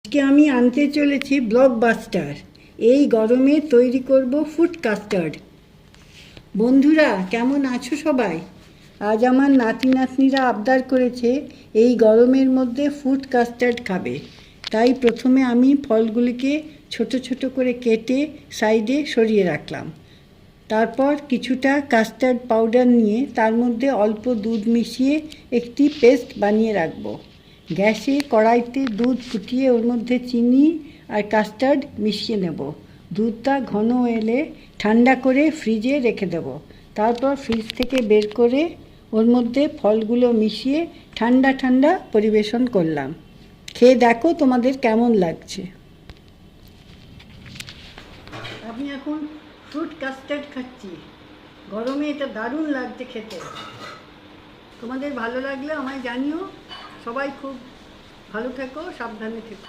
আজকে আমি আনতে চলেছি ব্লকবাস্টার। এই গরমে তৈরি করব ফুড কাস্টার্ড। বন্ধুরা কেমন আছো সবাই? আজ আমার নাতি নাতনিরা আবদার করেছে এই গরমের মধ্যে ফুড কাস্টার্ড খাবে। তাই প্রথমে আমি ফলগুলিকে ছোট ছোট করে কেটে সাইডে সরিয়ে রাখলাম। তারপর কিছুটা কাস্টার্ড পাউডার নিয়ে তার মধ্যে অল্প দুধ মিশিয়ে একটি পেস্ট বানিয়ে রাখবো। গ্যাসে কড়াইতে দুধ ফুটিয়ে ওর মধ্যে চিনি আর কাস্টার্ড মিশিয়ে নেব। দুধটা ঘন এলে ঠান্ডা করে ফ্রিজে রেখে দেব। তারপর ফ্রিজ থেকে বের করে ওর মধ্যে ফলগুলো মিশিয়ে ঠান্ডা ঠান্ডা পরিবেশন করলাম। খেয়ে দেখো তোমাদের কেমন লাগছে। আমি এখন ফ্রুট কাস্টার্ড খাচ্ছি। গরমে এটা দারুণ লাগছে খেতে। তোমাদের ভালো লাগলে আমায় জানিও। সবাই খুব ভালো থেকো, সাবধানে থেকো।